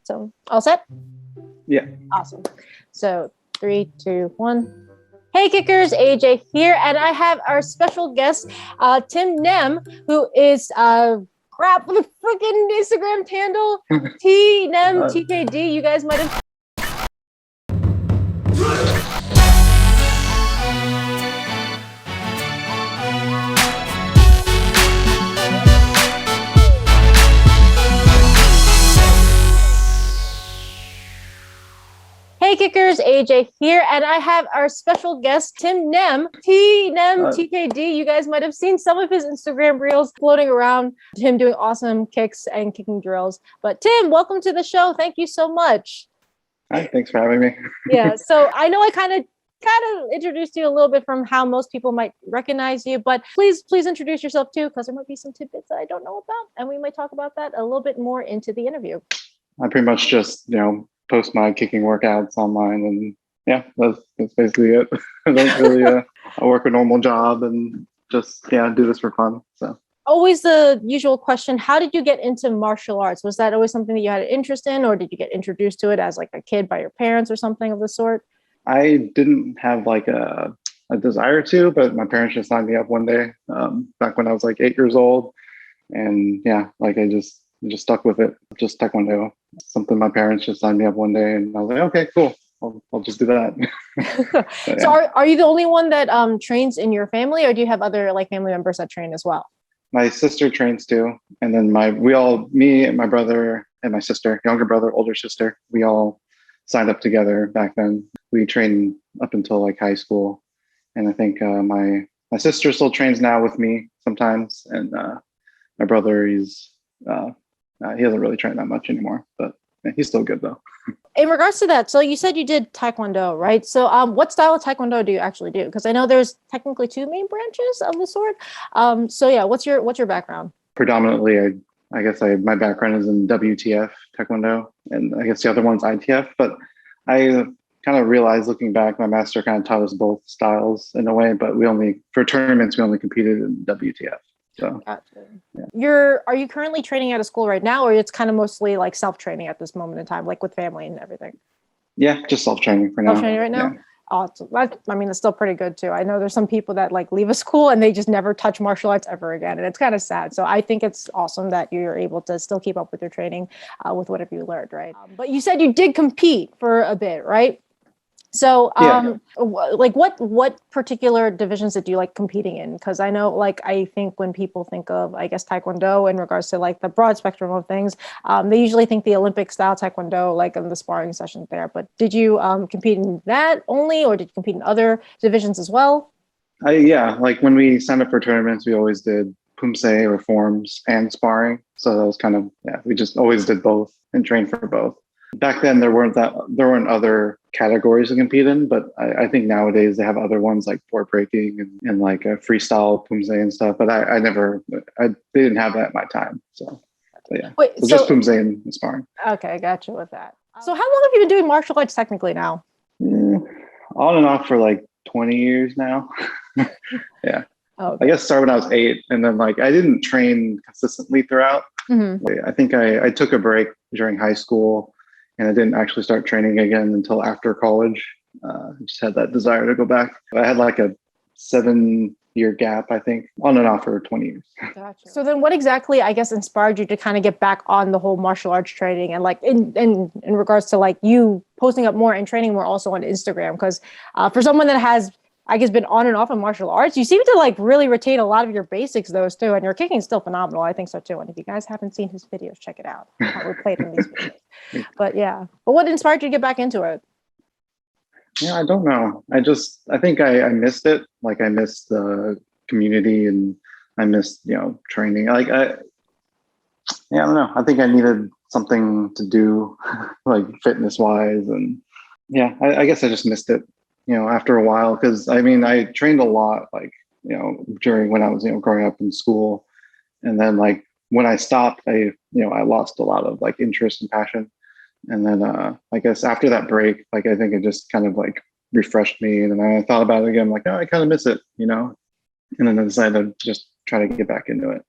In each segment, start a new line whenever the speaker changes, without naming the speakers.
So all set?
Yeah.
Awesome. So 3, 2, 1. Hey Kickers, AJ here, and I have our special guest, Tim Nem, who is crap with a freaking Instagram handle, Nem TKD. You guys might have. Hey Kickers, AJ here, and I have our special guest, Tim Nem, TKD. You guys might have seen some of his Instagram reels floating around, him doing awesome kicks and kicking drills. But Tim, welcome to the show. Thank you so much.
Hi, thanks for having me.
Yeah, so I know I kind of introduced you a little bit from how most people might recognize you, but please introduce yourself too, because there might be some tidbits that I don't know about, and we might talk about that a little bit more into the interview.
I pretty much just, post my kicking workouts online, and yeah, that's basically it. I don't really, I work a normal job and just, do this for fun. So
always the usual question, how did you get into martial arts? Was that always something that you had an interest in, or did you get introduced to it as like a kid by your parents or something of the sort?
I didn't have like a desire to, but my parents just signed me up one day, back when I was like 8 years old. And yeah, like I just stuck with it. Just Taekwondo, something my parents just signed me up one day, and I was like, okay, cool. I'll just do that.
So are you the only one that trains in your family, or do you have other like family members that train as well?
My sister trains too. And then me and my brother and my sister, younger brother, older sister, we all signed up together back then. We trained up until like high school. And I think my sister still trains now with me sometimes. And my brother, he doesn't really train that much anymore, but he's still good though.
In regards to that, so you said you did Taekwondo, right? So what style of Taekwondo do you actually do? Because I know there's technically two main branches of the sort. So yeah, what's your background?
Predominantly, I guess my background is in WTF Taekwondo, and I guess the other one's ITF. But I kind of realized looking back, my master kind of taught us both styles in a way, but for tournaments, we only competed in WTF. So,
gotcha. Yeah. Are you currently training at a school right now, or it's kind of mostly like self-training at this moment in time, like with family and everything?
Yeah, just self-training for now.
Self-training right now? Yeah. Awesome. That's still pretty good too. I know there's some people that like leave a school and they just never touch martial arts ever again. And it's kind of sad. So I think it's awesome that you're able to still keep up with your training with whatever you learned, right? But you said you did compete for a bit, right? So, like what particular divisions did you like competing in? Because I know, like, I think when people think of, I guess, Taekwondo in regards to like the broad spectrum of things, they usually think the Olympic style Taekwondo, like in the sparring sessions there. But did you compete in that only, or did you compete in other divisions as well?
Like when we signed up for tournaments, we always did Pumse or forms and sparring. So that was kind of, we just always did both and trained for both. Back then, there weren't other categories to compete in, but I think nowadays they have other ones like board breaking and like a freestyle Pumse and stuff. But they didn't have that at my time. So yeah, so just Pumse and sparring.
Okay, I got you with that. So how long have you been doing martial arts technically now?
On and off for like 20 years now. Yeah.
Oh,
okay. I guess started when I was 8, and then like I didn't train consistently throughout. Mm-hmm. I think I took a break during high school. And I didn't actually start training again until after college. I just had that desire to go back. I had like a 7-year gap, I think, on and off for 20 years.
Gotcha. So then what exactly, I guess, inspired you to kind of get back on the whole martial arts training and like in regards to like you posting up more and training more also on Instagram? Because for someone that has, I guess, been on and off in martial arts, you seem to like really retain a lot of your basics those too. And your kicking is still phenomenal. I think so too. And if you guys haven't seen his videos, check it out. How we played in these videos. But yeah. But what inspired you to get back into it?
Yeah, I don't know. I think I missed it. Like I missed the community and I missed, training. Like I don't know. I think I needed something to do like fitness wise. And yeah, I guess I just missed it. After a while, because I trained a lot, like, during when I was, growing up in school. And then like when I stopped, I lost a lot of like interest and passion. And then I guess after that break, like, I think it just kind of like refreshed me. And then I thought about it again, like, oh, I kind of miss it, And then I decided to just try to get back into it.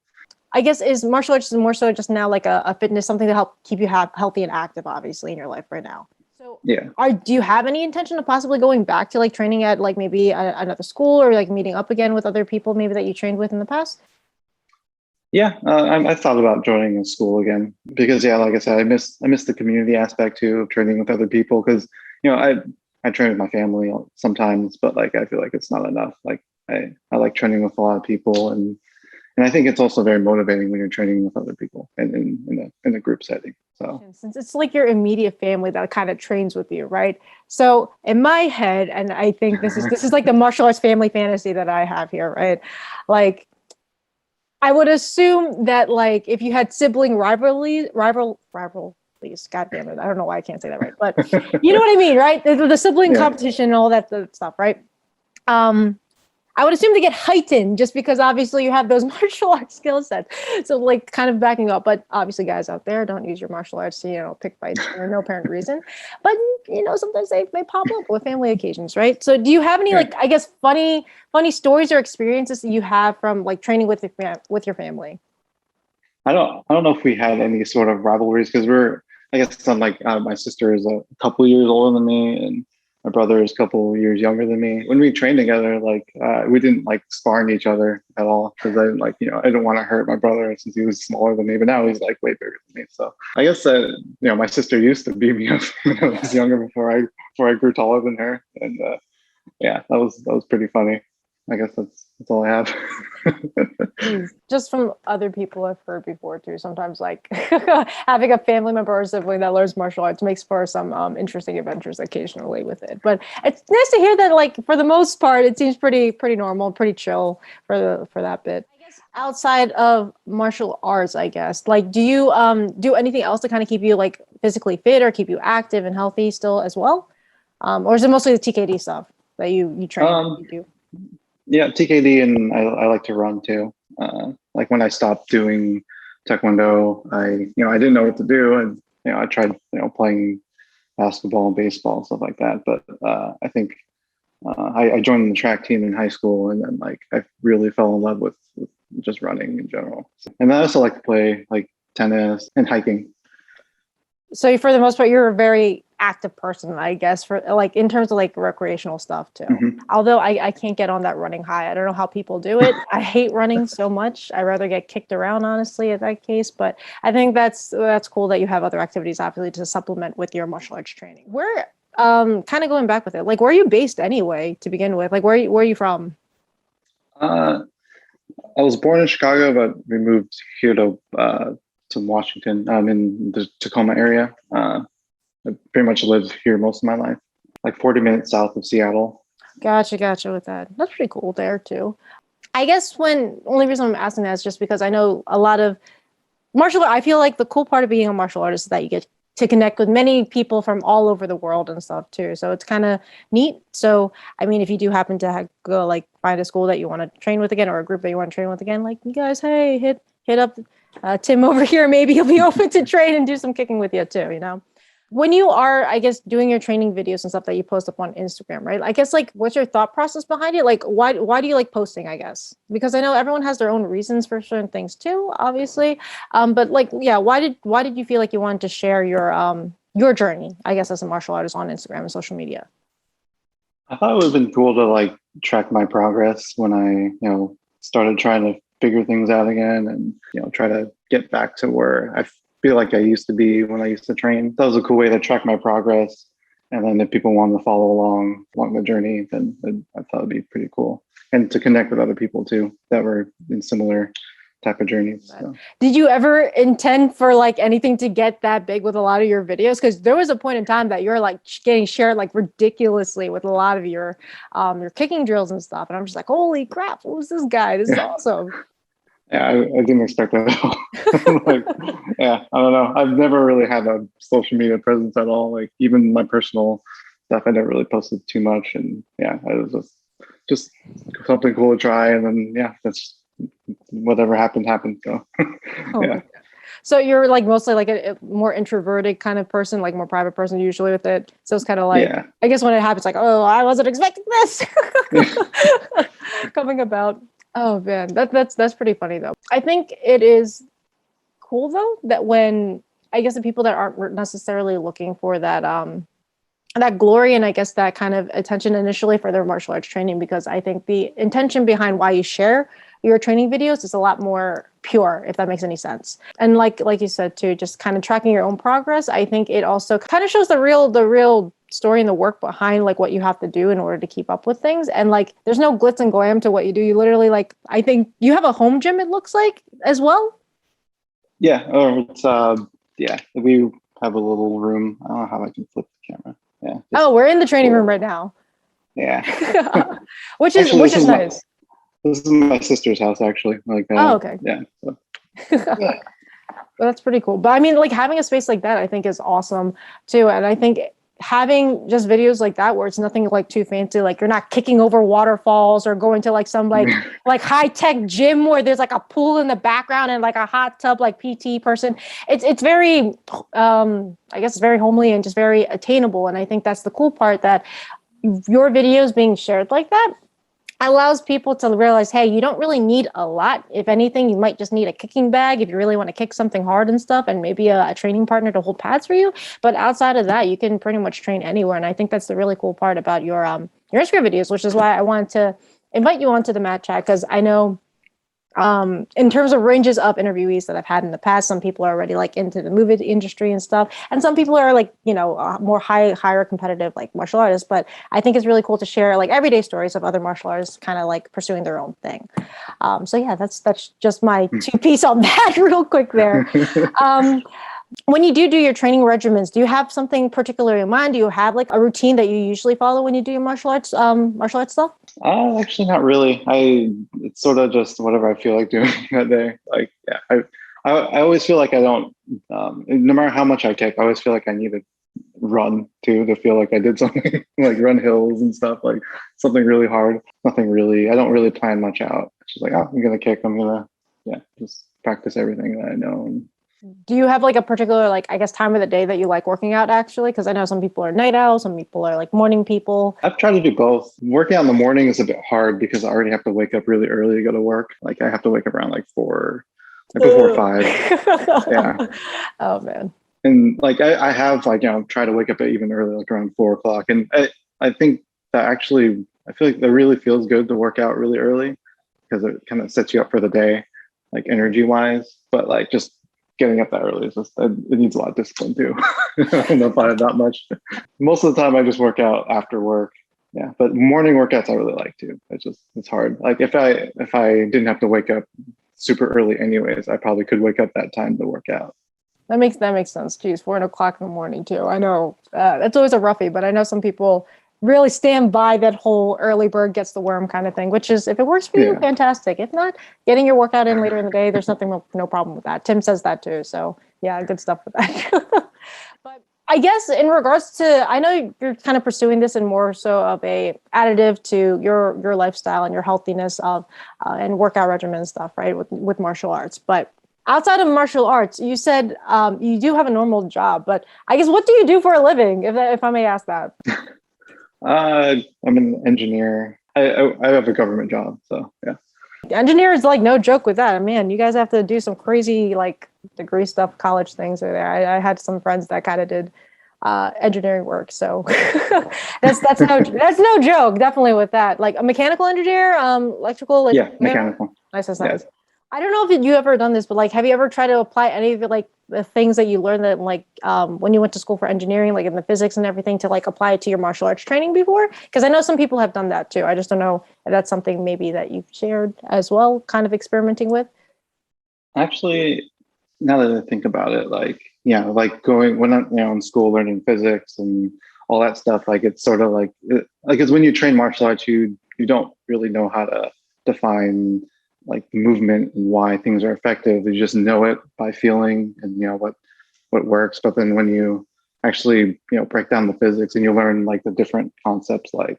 I guess is martial arts more so just now like a fitness, something to help keep you healthy and active, obviously, in your life right now. So
Yeah.
do you have any intention of possibly going back to like training at like maybe another school or like meeting up again with other people maybe that you trained with in the past?
Yeah, I thought about joining a school again because, yeah, like I said, I miss the community aspect too of training with other people. Because I train with my family sometimes, but like I feel like it's not enough. Like I like training with a lot of people, and I think it's also very motivating when you're training with other people and in a group setting. So
Since it's like your immediate family that kind of trains with you, right? So in my head, and I think this is like the martial arts family fantasy that I have here, right? Like I would assume that like if you had sibling rivalries, God damn it, I don't know why I can't say that right, but you know what I mean, right? The sibling
yeah,
competition and all that stuff, right? I would assume to get heightened just because obviously you have those martial arts skill sets. So like kind of backing up, but obviously guys out there, don't use your martial arts to, pick fights for no apparent reason. But sometimes they may pop up with family occasions, right? So do you have any like, I guess, funny stories or experiences that you have from like training with your family?
I don't know if we had any sort of rivalries because I guess I'm like my sister is a couple years older than me, and my brother is a couple years younger than me. When we trained together, like we didn't like sparring each other at all because I didn't like I didn't want to hurt my brother since he was smaller than me. But now he's like way bigger than me. So I guess my sister used to beat me up when I was younger before I grew taller than her, and yeah, that was pretty funny. I guess that's all I have.
Just from other people I've heard before too. Sometimes like having a family member or sibling that learns martial arts makes for some interesting adventures occasionally with it. But it's nice to hear that like for the most part it seems pretty normal, pretty chill for that bit. I guess outside of martial arts, I guess, like do you do anything else to kind of keep you like physically fit or keep you active and healthy still as well? Or is it mostly the TKD stuff that you train you do?
Yeah, TKD, and I like to run too. Like when I stopped doing Taekwondo, I didn't know what to do, and I tried playing basketball and baseball and stuff like that. But I think I joined the track team in high school, and then like I really fell in love with just running in general. And I also like to play like tennis and hiking.
So for the most part, you're a very active person, I guess, for like in terms of like recreational stuff too.
Mm-hmm.
Although I can't get on that running high. I don't know how people do it. I hate running so much. I'd rather get kicked around, honestly, in that case. But I think that's cool that you have other activities, obviously, to supplement with your martial arts training. Where kind of going back with it, like where are you based anyway to begin with? Like where are you from?
I was born in Chicago, but we moved here to Washington. I'm in the Tacoma area. I pretty much lived here most of my life, like 40 minutes south of Seattle.
Gotcha with that. That's pretty cool there too. I guess only reason I'm asking that is just because I know a lot of I feel like the cool part of being a martial artist is that you get to connect with many people from all over the world and stuff too. So it's kind of neat. So, I mean, if you do happen to go like find a school that you want to train with again or a group that you want to train with again, like you guys, hey, hit up Tim over here. Maybe he'll be open to train and do some kicking with you too. When you are, I guess, doing your training videos and stuff that you post up on Instagram, right? I guess like what's your thought process behind it? Like why do you like posting, I guess? Because I know everyone has their own reasons for certain things too, obviously. But like, yeah, why did you feel like you wanted to share your journey, I guess, as a martial artist on Instagram and social media?
I thought it would have been cool to like track my progress when I, started trying to figure things out again and, try to get back to where I feel like I used to be when I used to train. That was a cool way to track my progress. And then if people wanted to follow along the journey, then I thought it'd be pretty cool. And to connect with other people too that were in similar type of journeys. So.
Did you ever intend for like anything to get that big with a lot of your videos? Because there was a point in time that you're like getting shared like ridiculously with a lot of your kicking drills and stuff. And I'm just like, holy crap, who's this guy? This is awesome.
Yeah, I didn't expect that at all. Like, yeah, I don't know. I've never really had a social media presence at all. Like even my personal stuff, I never really posted too much. And yeah, it was just something cool to try. And then yeah, that's whatever happened. So yeah.
So you're like mostly like a more introverted kind of person, like more private person usually with it. So it's kind of like, I guess when it happens, like, oh, I wasn't expecting this coming about. Oh man, that's pretty funny though. I think it is cool though that when I guess the people that aren't necessarily looking for that glory and I guess that kind of attention initially for their martial arts training, because I think the intention behind why you share your training videos is a lot more pure, if that makes any sense. And like you said too, just kind of tracking your own progress. I think it also kind of shows the real story and the work behind like what you have to do in order to keep up with things. And like there's no glitz and glam to what you do. You literally like I think you have a home gym, it looks like, as well.
Yeah, it's yeah, we have a little room. I don't know how I can flip the camera. Yeah, just
Oh, we're in the training room
cool.
right now.
Yeah.
which is
Actually,
which is nice.
this is my sister's house actually. Like
Oh, okay.
yeah. So,
Well,
yeah.
that's pretty cool. But I mean, like having a space like that, I think is awesome too. And I think having just videos like that where it's nothing like too fancy, like you're not kicking over waterfalls or going to like some like high tech gym where there's like a pool in the background and like a hot tub like PT person. It's very I guess it's very homely and just very attainable. And I think that's the cool part, that your videos being shared like that allows people to realize, hey, you don't really need a lot. If anything, you might just need a kicking bag if you really want to kick something hard and stuff, and maybe a training partner to hold pads for you. But outside of that, you can pretty much train anywhere. And I think that's the really cool part about your Instagram videos, which is why I wanted to invite you onto the Mat Chat, because I know in terms of ranges of interviewees that I've had in the past, some people are already like into the movie industry and stuff, and some people are like, more higher competitive like martial artists. But I think it's really cool to share like everyday stories of other martial artists kind of like pursuing their own thing. So yeah, that's just my two piece on that real quick there. When you do your training regimens, do you have something particular in mind? Do you have like a routine that you usually follow when you do your martial arts stuff?
Actually, not really. It's sort of just whatever I feel like doing that day. Like, yeah, I always feel like I don't. No matter how much I kick, I always feel like I need to run too to feel like I did something, like run hills and stuff, like something really hard. Nothing really. I don't really plan much out. It's just like, oh, I'm gonna kick. I'm gonna, yeah, just practice everything that I know. And
Do you have like a particular, like, I guess, time of the day that you like working out actually? Because I know some people are night owls, some people are like morning people.
I've tried to do both. Working out in the morning is a bit hard because I already have to wake up really early to go to work. Like I have to wake up around like 4, like before 5. Yeah.
Oh man.
And like I have like, try to wake up even early, like around 4 o'clock. And I think that actually, I feel like that really feels good to work out really early because it kind of sets you up for the day, like energy wise. But like just getting up that early is just, it needs a lot of discipline too. I don't know if I have that much. Most of the time I just work out after work. Yeah. But morning workouts I really like too. It's hard. Like if I didn't have to wake up super early anyways, I probably could wake up that time to work out.
That makes sense. Geez, 4 o'clock in the morning too. I know that's always a roughie, but I know some people really stand by that whole early bird gets the worm kind of thing, which is, if it works for you, fantastic. If not, getting your workout in later in the day, there's no problem with that. Tim says that too. So yeah, good stuff with that. But I guess in regards to, I know you're kind of pursuing this in more so of a additive to your lifestyle and your healthiness of and workout regimen and stuff, right? With martial arts. But outside of martial arts, you said you do have a normal job, but I guess what do you do for a living, if I may ask that?
I'm an engineer. I have a government job, so yeah.
Engineer is like no joke with that. Man, you guys have to do some crazy like degree stuff, college things over there. I had some friends that kind of did engineering work, so that's no joke. Definitely with that, like a mechanical engineer, electrical, like
Yeah, mechanical.
Nice, that's nice. I don't know if you ever done this, but like, have you ever tried to apply any of it, like the things that you learned that like when you went to school for engineering, like in the physics and everything, to like apply it to your martial arts training before? Because I know some people have done that too. I just don't know if that's something maybe that you've shared as well, kind of experimenting with.
Actually, now that I think about it, like, yeah, like going when I'm in school learning physics and all that stuff, like it's sort of like because when you train martial arts, you don't really know how to define like movement and why things are effective. You just know it by feeling and what works. But then when you actually break down the physics and you learn like the different concepts like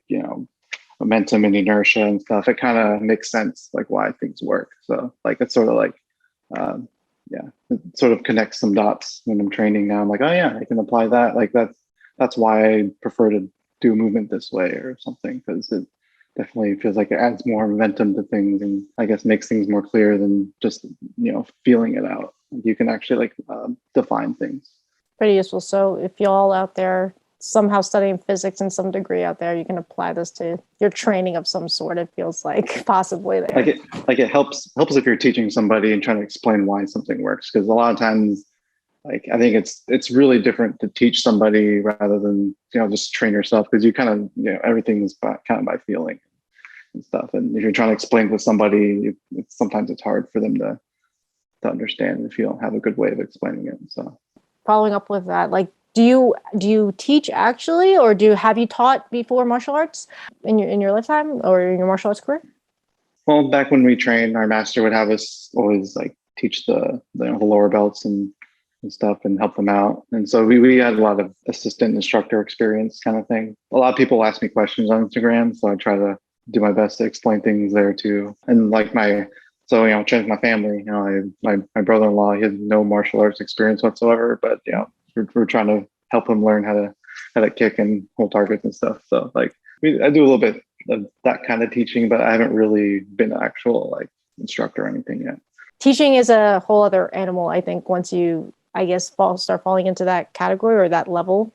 momentum and inertia and stuff, it kind of makes sense like why things work. So like it's sort of like it sort of connects some dots when I'm training now. I'm like, oh yeah, I can apply that. Like that's why I prefer to do movement this way or something, because definitely feels like it adds more momentum to things, and I guess makes things more clear than just, feeling it out. You can actually define things.
Pretty useful. So if y'all out there somehow studying physics in some degree out there, you can apply this to your training of some sort. It feels like possibly there.
It helps if you're teaching somebody and trying to explain why something works, because a lot of times, I think it's really different to teach somebody rather than just train yourself, because you kind of everything is kind of by feeling and stuff. And if you're trying to explain to somebody, sometimes it's hard for them to understand if you don't have a good way of explaining it. So
following up with that, like, do you teach actually, or have you taught before martial arts in your lifetime or in your martial arts career?
Well, back when we trained, our master would have us always teach the lower belts and stuff and help them out. And so we had a lot of assistant instructor experience kind of thing. A lot of people ask me questions on Instagram, so I try to do my best to explain things there too. And train with my family. My brother-in-law, he has no martial arts experience whatsoever, but we're trying to help him learn how to kick and hold targets and stuff. So I do a little bit of that kind of teaching, but I haven't really been an actual instructor or anything yet.
Teaching is a whole other animal, I think, once you, I guess, start falling into that category or that level.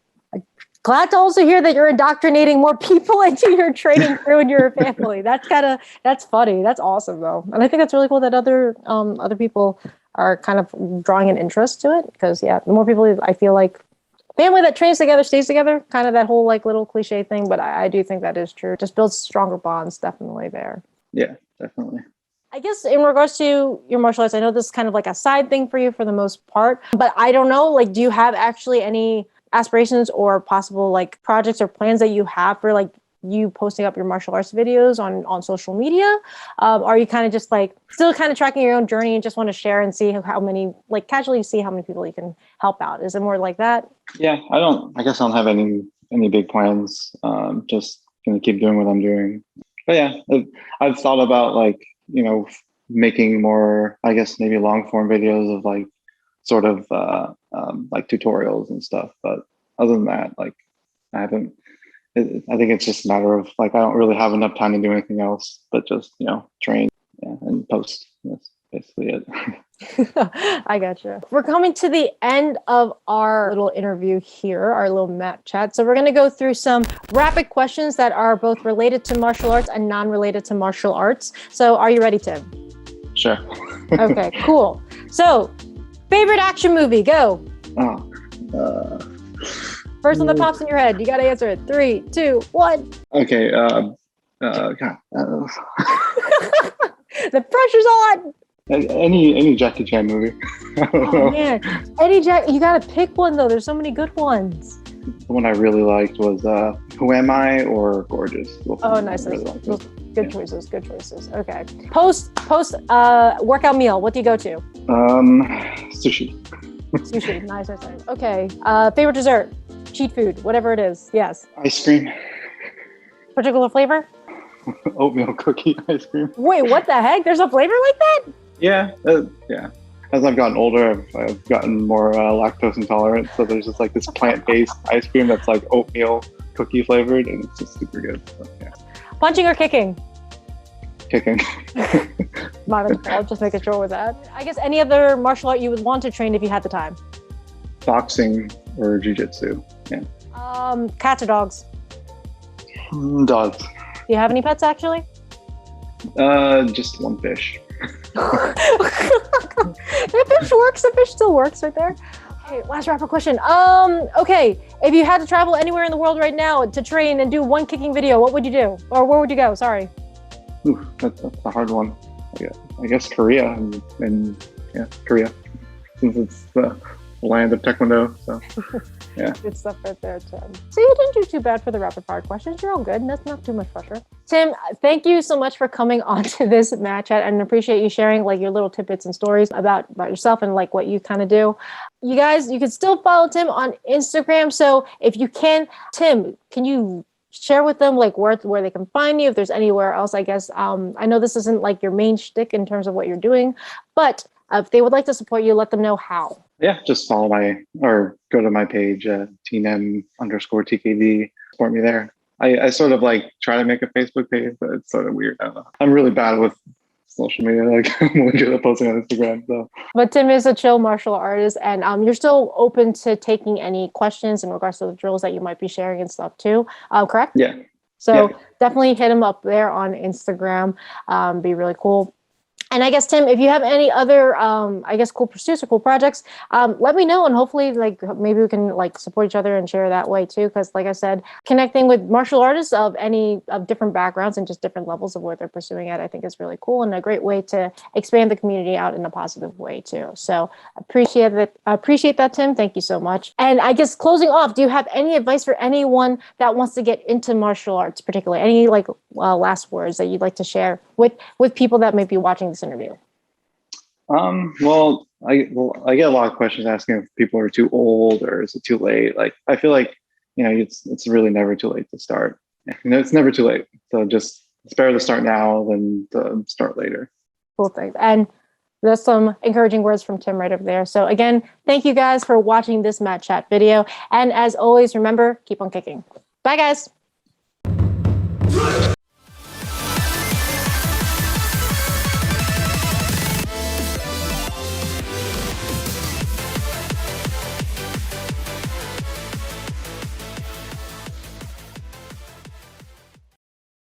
Glad to also hear that you're indoctrinating more people into your training crew and your family. That's funny. That's awesome though. And I think that's really cool that other people are kind of drawing an interest to it, because the more people, I feel like family that trains together stays together, kind of that whole little cliche thing. But I do think that is true. Just builds stronger bonds, definitely there.
Yeah, definitely.
I guess in regards to your martial arts, I know this is kind of like a side thing for you for the most part, but I don't know, do you have actually any aspirations or possible projects or plans that you have for you posting up your martial arts videos on social media? Are you kind of just still kind of tracking your own journey and just want to share and see how many, casually see how many people you can help out? Is it more like that?
Yeah, I guess I don't have any big plans. Just gonna keep doing what I'm doing. But yeah, I've thought about making more, I guess, maybe long form videos of sort of tutorials and stuff. But other than that, I haven't. I think it's just a matter of I don't really have enough time to do anything else but just train and post. That's basically it.
I gotcha. We're coming to the end of our little interview here, our little mat chat. So we're going to go through some rapid questions that are both related to martial arts and non-related to martial arts. So are you ready, Tim?
Sure.
Okay, cool. So, favorite action movie, go. First one that pops in your head. You got to answer it. 3, 2, 1.
Okay. God.
The pressure's on.
Any Jackie Chan movie.
Oh man, you got to pick one though. There's so many good ones.
The one I really liked was Who Am I or Gorgeous.
Oh, nice. Good choices. Good choices. Okay. Post workout meal. What do you go to?
Sushi.
Sushi. Nice. Okay. Favorite dessert, cheat food, whatever it is. Yes.
Ice cream.
Particular flavor?
Oatmeal cookie ice cream.
Wait, what the heck? There's a flavor like that?
Yeah. Yeah. As I've gotten older, I've gotten more lactose intolerant. So there's just this plant-based ice cream that's oatmeal cookie flavored, and it's just super good. So, yeah.
Punching or kicking?
Kicking.
I'll just making sure with that. I guess any other martial art you would want to train if you had the time?
Boxing or jiu-jitsu. Yeah.
Cats or dogs?
Dogs.
Do you have any pets actually?
Just one fish.
The fish works. The fish still works right there. Okay, last rapid question. Okay, if you had to travel anywhere in the world right now to train and do one kicking video, what would you do? Or where would you go? Sorry.
Ooh, that's a hard one. I guess Korea and Korea, since it's the land of Taekwondo. So yeah.
Good stuff right there, Tim. So you didn't do too bad for the rapid fire questions. You're all good. That's not too much pressure. Tim, thank you so much for coming on to this Match Chat, and appreciate you sharing your little tidbits and stories about yourself and what you kind of do. You guys, you can still follow Tim on Instagram. So if you can, Tim, can you share with them where they can find you, if there's anywhere else? I guess I know this isn't your main shtick in terms of what you're doing, but if they would like to support you, let them know how.
Yeah, just follow or go to my page, TNEM_TKD, support me there. I sort of like try to make a Facebook page, but it's sort of weird. I don't know. I'm really bad with social media. Like I'm really good at posting on Instagram. So,
But Tim is a chill martial artist, and you're still open to taking any questions in regards to the drills that you might be sharing and stuff too, correct?
yeah.
So
Yeah.
definitely hit him up there on Instagram. Be really cool. And I guess, Tim, if you have any other, I guess, cool pursuits or cool projects, let me know. And hopefully, like, maybe we can, like, support each other and share that way, too. Because, like I said, connecting with martial artists of different backgrounds and just different levels of what they're pursuing at, I think is really cool and a great way to expand the community out in a positive way, too. So appreciate that, Tim. Thank you so much. And I guess closing off, do you have any advice for anyone that wants to get into martial arts, particularly? Any, like, last words that you'd like to share with people that might be watching this interview?
Well, I get a lot of questions asking if people are too old or is it too late. Like I feel like it's really never too late to start. It's never too late. So just it's better to start now than to start later.
Cool things. And there's some encouraging words from Tim right over there. So again, thank you guys for watching this Mat Chat video. And as always, remember, keep on kicking. Bye, guys.